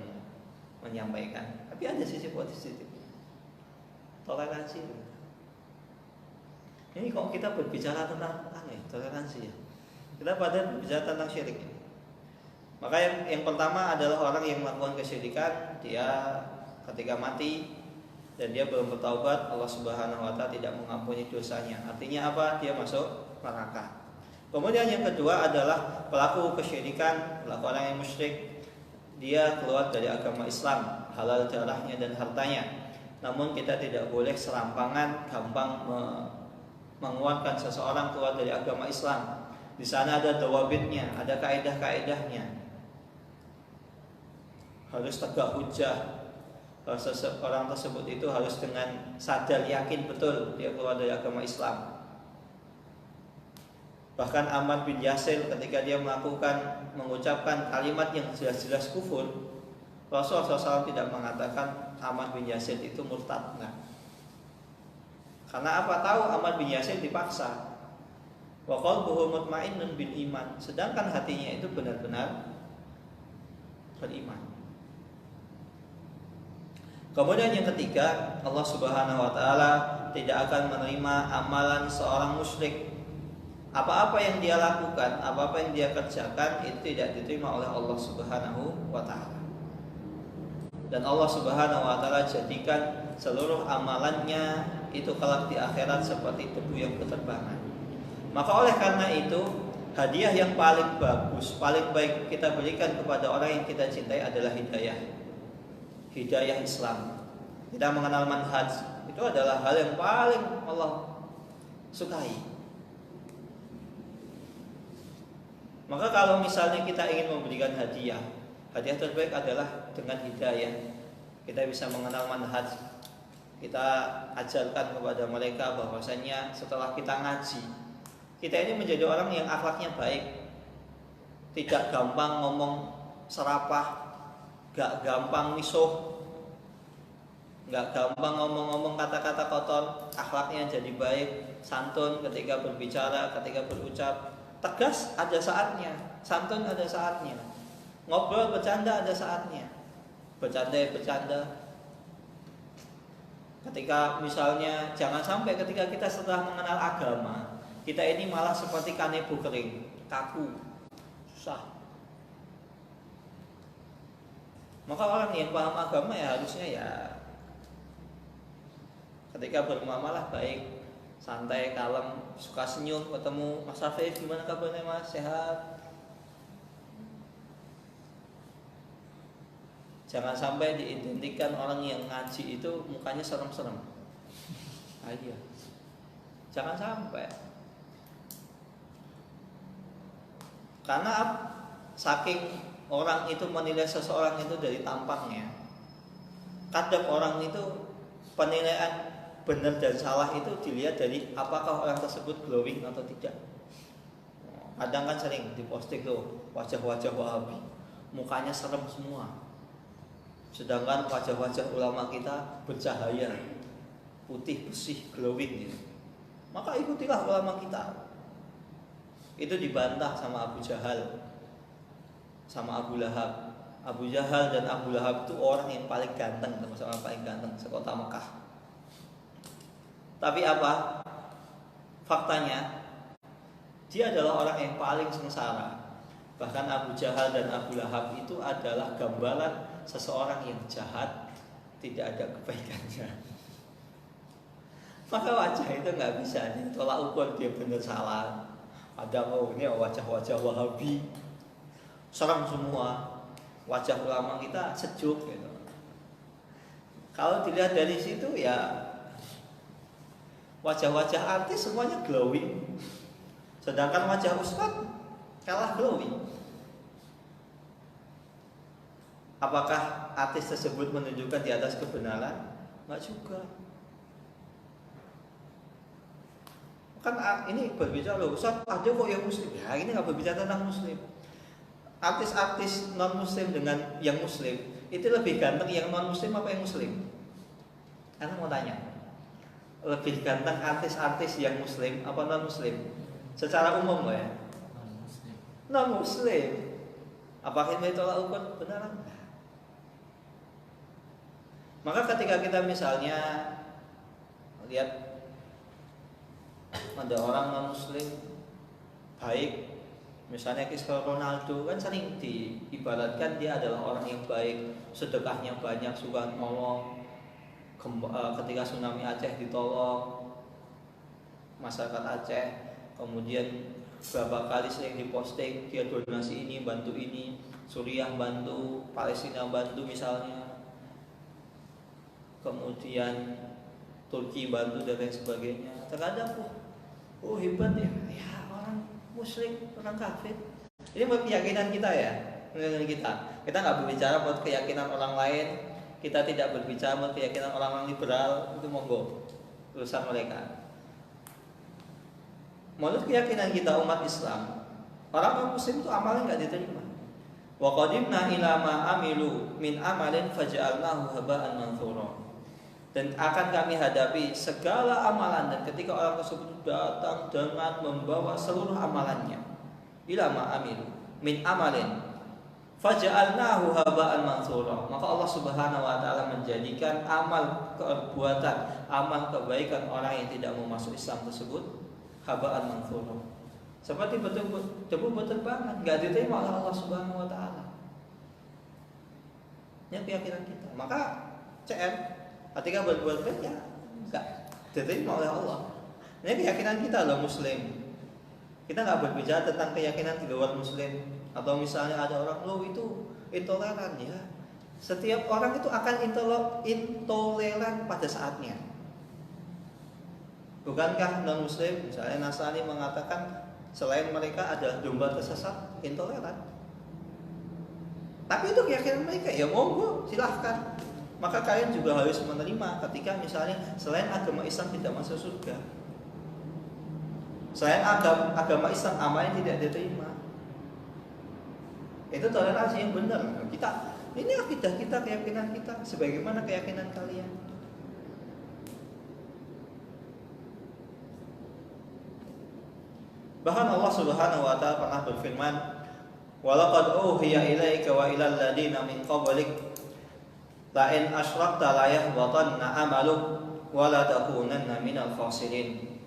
menyampaikan, tapi ada sisi positif. Toleransi. Ini kok kita berbicara tentang toleransi ya. Kita pada berbicara tentang syirik. Maka yang pertama adalah orang yang melakukan kesyirikan, dia ketika mati dan dia belum bertaubat, Allah Subhanahu wa taala tidak mengampuni dosanya. Artinya apa? Dia masuk neraka. Kemudian yang kedua adalah pelaku kesyirikan, pelaku orang yang musyrik. Dia keluar dari agama Islam, halal darahnya dan hartanya. Namun kita tidak boleh serampangan gampang menguatkan seseorang keluar dari agama Islam. Di sana ada dawabitnya, ada kaidah-kaidahnya. Harus tegak hujjah. Orang tersebut itu harus dengan sadar yakin betul dia keluar dari agama Islam. Bahkan Ammar bin Yasir ketika dia mengucapkan kalimat yang jelas-jelas kufur, Rasulullah SAW tidak mengatakan Ammar bin Yasir itu murtad. Nah, karena apa? Tahu Ammar bin Yasir dipaksa. Wa qalbuhu mutmainnun bil iman, sedangkan hatinya itu benar-benar beriman. Kemudian yang ketiga, Allah Subhanahu wa taala tidak akan menerima amalan seorang musyrik. Apa-apa yang dia lakukan, apa-apa yang dia kerjakan itu tidak diterima oleh Allah Subhanahu wa taala. Dan Allah Subhanahu wa taala jadikan seluruh amalannya itu kelak di akhirat seperti debu yang berterbangan. Maka oleh karena itu, hadiah yang paling bagus, paling baik kita berikan kepada orang yang kita cintai adalah hidayah Islam. Kita mengenal manhaj, itu adalah hal yang paling Allah sukai. Maka kalau misalnya kita ingin memberikan hadiah terbaik adalah dengan hidayah. Kita bisa mengenal manhaj, kita ajarkan kepada mereka bahwasanya setelah kita ngaji, kita ini menjadi orang yang akhlaknya baik, tidak gampang ngomong serapah, gak gampang misuh, gak gampang ngomong-ngomong kata-kata kotor, akhlaknya jadi baik, santun ketika berbicara, ketika berucap, tegas ada saatnya, santun ada saatnya, ngobrol bercanda ada saatnya, bercanda. Ketika misalnya jangan sampai ketika kita setelah mengenal agama, kita ini malah seperti kanebo kering, kaku, susah. Maka orang yang paham agama ya harusnya ya ketika bermuamalah baik, santai, kalem, suka senyum, ketemu Mas Afif, gimana kabarnya Mas? Sehat? Jangan sampai diidentikan orang yang ngaji itu mukanya serem-serem. Ayo. Jangan sampai. Karena saking orang itu menilai seseorang itu dari tampangnya. Kadang orang itu penilaian benar dan salah itu dilihat dari apakah orang tersebut glowing atau tidak. Kadang kan sering diposting tuh wajah-wajah Wahabi, mukanya serem semua. Sedangkan wajah-wajah ulama kita bercahaya, putih, bersih, glowing gitu. Maka ikutilah ulama kita. Itu dibantah sama Abu Jahal, sama Abu Lahab. Abu Jahal dan Abu Lahab itu orang yang paling ganteng, termasuk orang paling ganteng sekota Mekah. Tapi apa? Faktanya dia adalah orang yang paling sengsara. Bahkan Abu Jahal dan Abu Lahab itu adalah gambaran seseorang yang jahat, tidak ada kebaikannya. Maka wajah itu nggak bisa ditolak ukur dia benar salah. Ada ini wajah-wajah Wahabi serem semua. Wajah ulama kita sejuk gitu. Kalau dilihat dari situ ya wajah-wajah artis semuanya glowing, sedangkan wajah ustadz kalah glowing. Apakah artis tersebut menunjukkan di atas kebenaran? Enggak juga. Kan ini berbicara loh, Ustaz, ada kok yang muslim. Ya ini nggak berbicara tentang muslim. Artis-artis non muslim dengan yang muslim itu lebih ganteng yang non muslim apa yang muslim? Karena mau tanya, lebih ganteng artis-artis yang muslim apa non muslim? Secara umum loh ya. Non muslim. Apakah itu tolak ukur benar? Maka ketika kita misalnya lihat ada orang non muslim baik, Misalnya Cristiano Ronaldo kan sering diibaratkan dia adalah orang yang baik, sedekahnya banyak, suka nolong. Ketika tsunami Aceh ditolong masyarakat Aceh, kemudian berapa kali sering diposting dia donasi ini, bantu ini, Suriah bantu, Palestina bantu misalnya, kemudian Turki bantu dan lain sebagainya. Terkadang hebat ya, orang Muslim, orang kafir. Ini buat keyakinan kita ya, kita nggak berbicara buat keyakinan orang lain, kita tidak berbicara buat keyakinan orang liberal, itu monggo urusan mereka. Menurut keyakinan kita umat Islam, orang Muslim itu amalnya nggak diterima. Wa qadimna ila ma amilu min amalin faj'alnahu haba'an manthura. Dan akan kami hadapi segala amalan, dan ketika orang tersebut datang dengan membawa seluruh amalannya, ila ma amilu min amalin faj'alnahu haba'an manthura, maka Allah Subhanahu wa taala menjadikan amal perbuatan, amal kebaikan orang yang tidak mau masuk Islam tersebut haba'an manthura, seperti debu berterbangan, enggak diterima oleh Allah Subhanahu wa taala. Ini keyakinan kita. Maka CM ketika berbuat baik ya enggak diterima oleh Allah. Ini keyakinan kita loh Muslim. Kita nggak berbicara tentang keyakinan di luar Muslim. Atau misalnya ada orang lo itu intoleran ya. Setiap orang itu akan intoleran pada saatnya. Bukankah non Muslim misalnya Nasrani mengatakan selain mereka ada domba tersesat, intoleran. Tapi itu keyakinan mereka, ya monggo silahkan. Maka kalian juga harus menerima ketika misalnya selain agama Islam tidak masuk surga, selain agama Islam amalnya tidak diterima. Itu toleransi yang benar. Ini akidah kita, keyakinan kita, sebagaimana keyakinan kalian. Bahkan Allah Subhanahu wa taala pernah berfirman, "Walaqad uhiya ilaika wa ilal ladina min qablik la in asyrakta la yahbatanna 'amaluk wa la takunanna minal khasirin."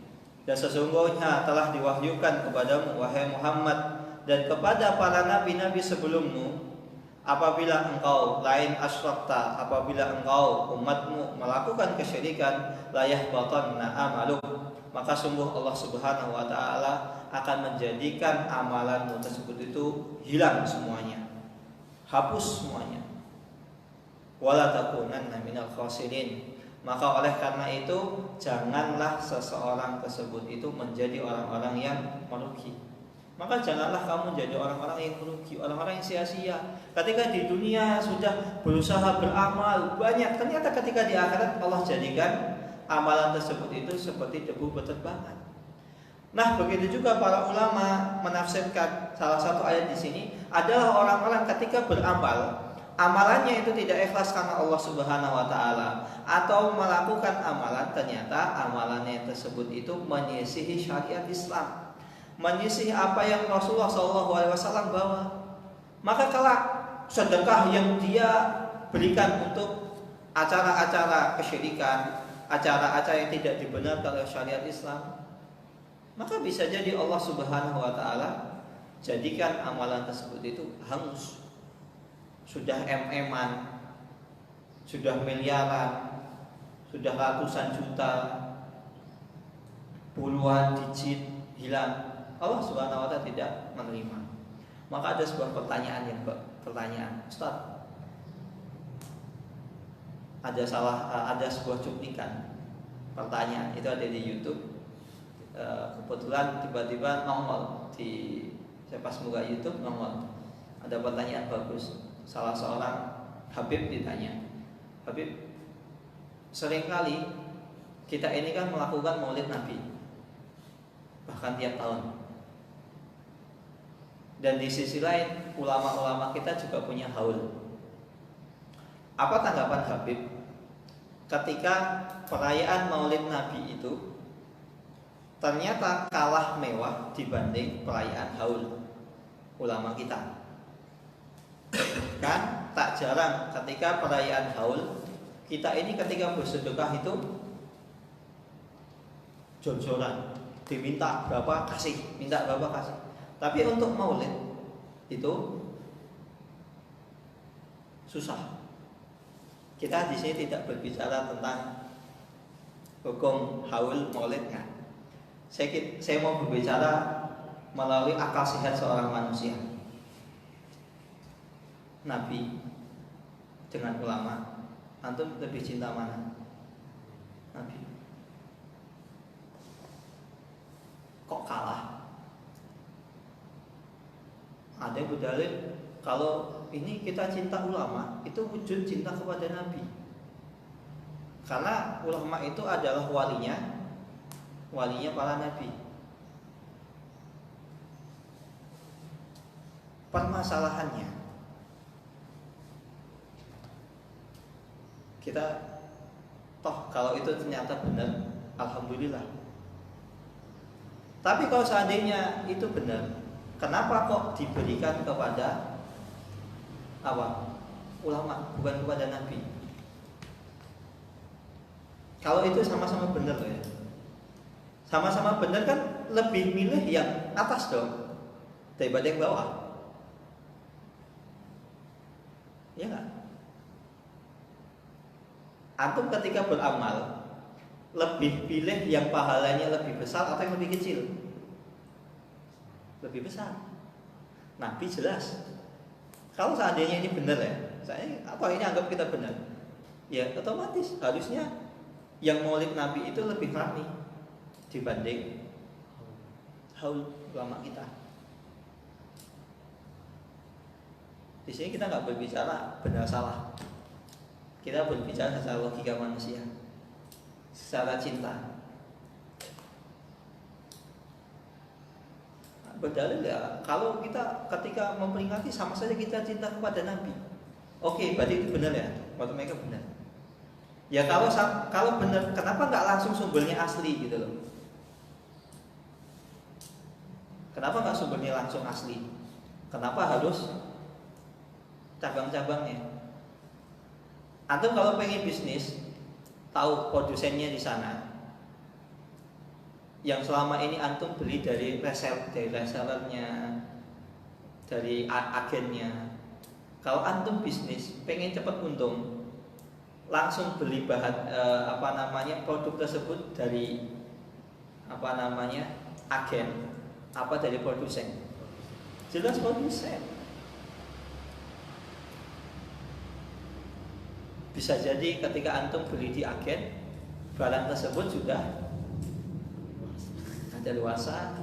Dan sesungguhnya telah diwahyukan kepadamu wahai Muhammad dan kepada para nabi-nabi sebelummu, apabila engkau apabila engkau umatmu melakukan kesyirikan, la yahbatanna 'amaluk, maka sungguh Allah Subhanahu wa taala akan menjadikan amalanmu tersebut itu hilang semuanya, hapus semuanya. Wala takunanna minal khasirin, maka oleh karena itu janganlah seseorang tersebut itu menjadi orang-orang yang merugi. Maka janganlah kamu menjadi orang-orang yang merugi, orang-orang yang sia-sia. Ketika di dunia sudah berusaha beramal banyak, ternyata ketika di akhirat Allah jadikan amalan tersebut itu seperti debu berterbangan. Nah, begitu juga para ulama menafsirkan salah satu ayat di sini adalah orang-orang ketika beramal, amalannya itu tidak ikhlas karena Allah Subhanahu wa taala, atau melakukan amalan ternyata amalannya tersebut itu menyisihi syariat Islam, menyisihi apa yang Rasulullah SAW bawa. Maka kelak sedekah yang dia berikan untuk acara-acara kesyirikan, acara-acara yang tidak dibenarkan oleh syariat Islam, maka bisa jadi Allah Subhanahu wa taala jadikan amalan tersebut itu hangus. Sudah MM-an, sudah miliaran, sudah ratusan juta, puluhan digit hilang. Allah Subhanahu wa taala tidak menerima. Maka ada sebuah pertanyaan, Ustaz, ada sebuah cuplikan pertanyaan itu ada di YouTube. Kebetulan tiba-tiba nongol di saya pas buka YouTube nongol ada pertanyaan bagus. Salah seorang Habib ditanya, Habib, seringkali kita ini kan melakukan maulid Nabi bahkan tiap tahun, dan di sisi lain ulama-ulama kita juga punya haul. Apa tanggapan Habib ketika perayaan maulid Nabi itu ternyata kalah mewah dibanding perayaan haul ulama kita? Kan tak jarang ketika perayaan haul kita ini ketika bersedekah itu jor-joran, diminta berapa kasih, minta berapa kasih. Tapi untuk maulid itu susah. Kita di sini tidak berbicara tentang hukum haul maulid kan. Saya mau berbicara melalui akal sehat seorang manusia. Nabi dengan ulama, antum lebih cinta mana? Nabi. Kok kalah? Ada yang berdalil kalau ini kita cinta ulama itu wujud cinta kepada Nabi. Karena ulama itu adalah walinya para nabi. Permasalahannya kita toh kalau itu ternyata benar, alhamdulillah. Tapi kalau seandainya itu benar, kenapa kok diberikan kepada apa? Ulama, bukan kepada nabi? Kalau itu sama-sama benar ya. Sama-sama benar kan lebih milih yang atas dong daripada yang bawah. Ya enggak? Antum ketika beramal lebih pilih yang pahalanya lebih besar atau yang lebih kecil? Lebih besar. Nabi jelas. Kalau seandainya ini benar ya, atau ini anggap kita benar, ya otomatis harusnya yang maulid Nabi itu lebih ramai dibanding haul ulama kita. Di sini kita nggak berbicara benar salah, kita berbicara secara logika manusia, secara cinta. Berdalil ya, kalau kita ketika memperingati sama saja kita cinta kepada Nabi. Oke, berarti itu benar ya, menurut mereka benar. Ya kalau benar, kenapa nggak langsung sumbernya asli gitu loh? Kenapa nggak sumbernya langsung asli? Kenapa harus cabang-cabangnya? Antum kalau pengen bisnis, tahu produsennya di sana. Yang selama ini antum beli dari resellernya, dari agennya. Kalau antum bisnis pengen cepat untung, langsung beli bahan produk tersebut dari agen apa dari produsen. Jelas produsen. Bisa jadi ketika antum beli di agen, barang tersebut sudah ada luasa,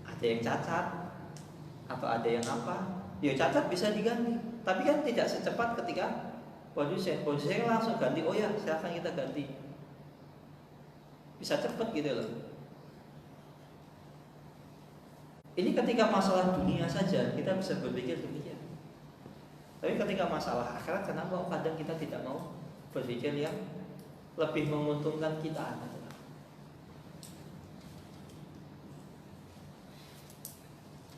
ada yang cacat, atau ada yang apa. Ya cacat bisa diganti, tapi kan tidak secepat ketika produsen langsung ganti. Oh ya, silakan kita ganti. Bisa cepat gitu loh. Ini ketika masalah dunia saja kita bisa berpikir demikian. Tapi ketika masalah akhirat, kenapa kadang kita tidak mau berpikir yang lebih menguntungkan kita?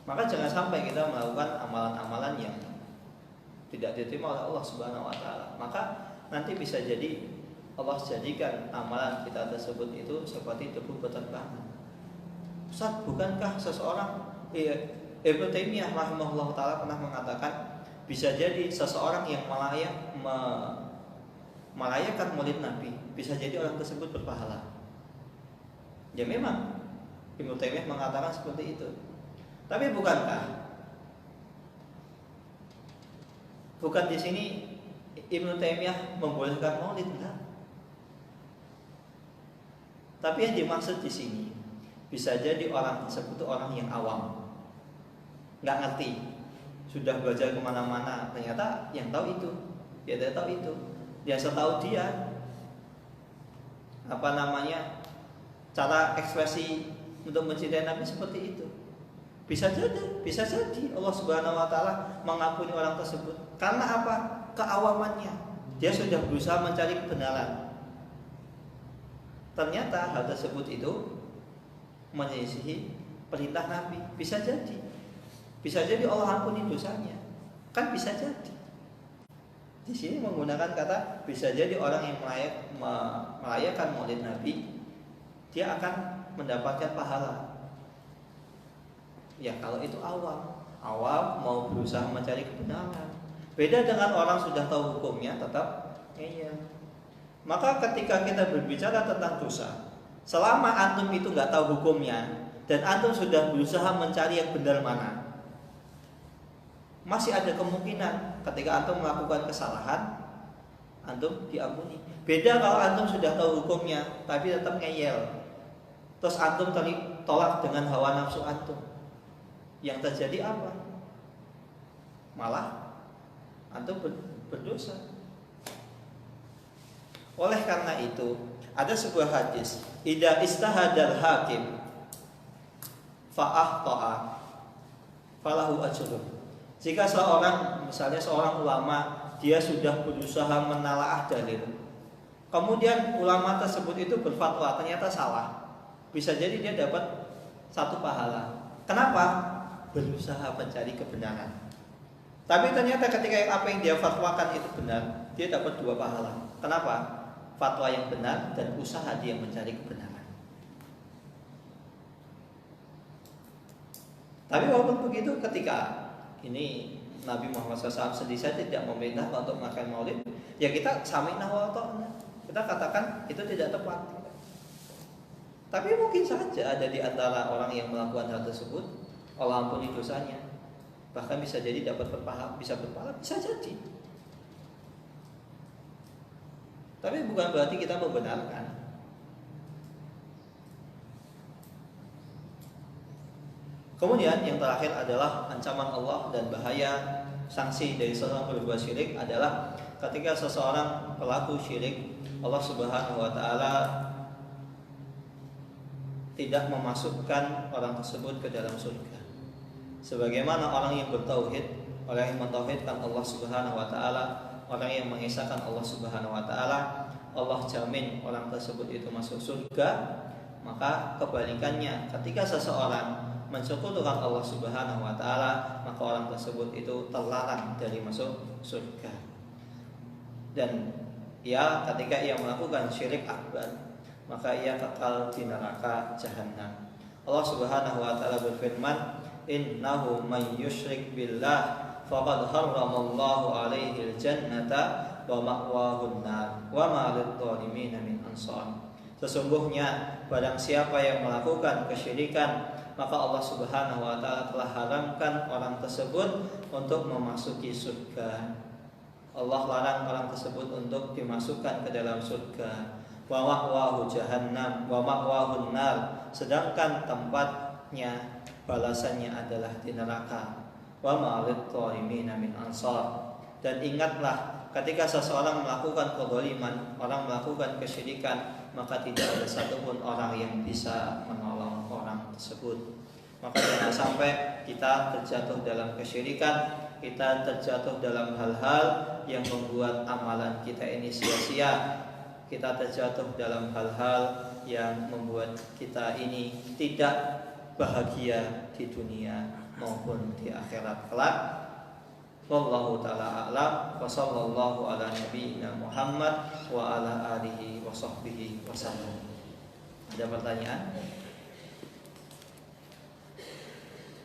Maka jangan sampai kita melakukan amalan-amalan yang tidak diterima oleh Allah Subhanahu wa taala. Maka nanti bisa jadi Allah jadikan amalan kita tersebut itu seperti debu berterbangan. Ustaz, bukankah seseorang Ibnu Taimiyah rahimahullah taala pernah mengatakan bisa jadi seseorang yang merayakan maulid Nabi bisa jadi orang tersebut berpahala. Ya memang Ibnu Taimiyah mengatakan seperti itu. Tapi bukan di sini Ibnu Taimiyah membolehkan maulid, enggak. Tapi yang dimaksud di sini bisa jadi orang tersebut itu orang yang awam, nggak ngerti, sudah belajar kemana-mana, ternyata yang tahu itu, dia tidak tahu itu, dia setahu dia cara ekspresi untuk mencintai Nabi seperti itu. Bisa jadi Allah Subhanahu wa taala mengampuni orang tersebut. Karena apa? Keawamannya. Dia sudah berusaha mencari kebenaran. Ternyata hal tersebut itu menyelisihi perintah Nabi. Bisa jadi Allah ampuni dosanya. Kan bisa jadi. Di sini menggunakan kata bisa jadi orang yang merayakan maulid Nabi, dia akan mendapatkan pahala. Ya kalau itu awam mau berusaha mencari kebenaran. Beda dengan orang sudah tahu hukumnya tetap ngeyel. Maka ketika kita berbicara tentang dosa, selama antum itu nggak tahu hukumnya dan antum sudah berusaha mencari yang benar mana, masih ada kemungkinan ketika antum melakukan kesalahan, antum diampuni. Beda kalau antum sudah tahu hukumnya tapi tetap ngeyel, terus antum tolak dengan hawa nafsu antum. Yang terjadi apa? Malah antum berdosa. Oleh karena itu, ada sebuah hadis, idza istahadal hakim fa'ahta'a falahu ajrun. Jika misalnya seorang ulama, dia sudah berusaha menalaah dalil, kemudian ulama tersebut itu berfatwa ternyata salah, bisa jadi dia dapat 1 pahala. Kenapa? Berusaha mencari kebenaran. Tapi ternyata ketika apa yang dia fatwakan itu benar, dia dapat 2 pahala. Kenapa? Fatwa yang benar dan usaha dia mencari kebenaran. Tapi walaupun begitu, ketika ini Nabi Muhammad SAW sendiri saja tidak memerintah untuk makan maulid, ya kita sami'na wa ata'na. Kita katakan itu tidak tepat. Tapi mungkin saja ada di antara orang yang melakukan hal tersebut, Allah ampuni dosanya, bahkan bisa jadi dapat berpahala, bisa jadi. Tapi bukan berarti kita membenarkan. Kemudian yang terakhir adalah ancaman Allah dan bahaya sanksi dari seorang berbuat syirik adalah ketika seseorang pelaku syirik, Allah Subhanahu wa taala tidak memasukkan orang tersebut ke dalam surga. Sebagaimana orang yang bertauhid, orang yang mentauhidkan Allah Subhanahu wa taala, orang yang mengesahkan Allah Subhanahu wa taala, Allah jamin orang tersebut itu masuk surga. Maka kebalikannya, ketika seseorang mensekutukan Allah Subhanahu wa taala, maka orang tersebut itu terlarang dari masuk surga. Dan ketika ia melakukan syirik akbar, maka ia kekal di neraka jahanam. Allah Subhanahu wa taala berfirman, innahu may yusyrik billah faqad harramallahu alaihi al-jannata wa ma'wahu an-nar wa ma lidh-dhalimin min ansar. Sesungguhnya barang siapa yang melakukan kesyirikan, maka Allah Subhanahu wa taala telah haramkan orang tersebut untuk memasuki surga. Allah larang orang tersebut untuk dimasukkan ke dalam surga. Wa ma'wahu jahannam wa ma'wahu an-nar, sedangkan tempatnya, balasannya adalah di neraka. Wa ma lidh-dhalimin min ansar. Dan ingatlah, ketika seseorang melakukan kezaliman, orang melakukan kesyirikan, maka tidak ada satupun orang yang bisa menolong orang tersebut. Maka jangan sampai kita terjatuh dalam kesyirikan, kita terjatuh dalam hal-hal yang membuat amalan kita ini sia-sia. Kita terjatuh dalam hal-hal yang membuat kita ini tidak bahagia di dunia maupun di akhirat kelak. Wallahu ta'ala a'lam. Wa sallallahu ala nabiyyina Muhammad wa ala alihi wa sahbihi wasallam. Ada pertanyaan?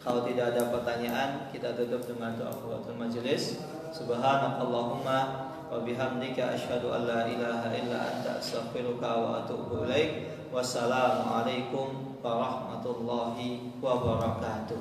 Kalau tidak ada pertanyaan, kita tutup dengan doa kafaratul majelis. Subhanakallahumma wa bihamdika asyhadu an la ilaha illa anta astaghfiruka wa atubu ilaik. Wassalamualaikum warahmatullahi wabarakatuh.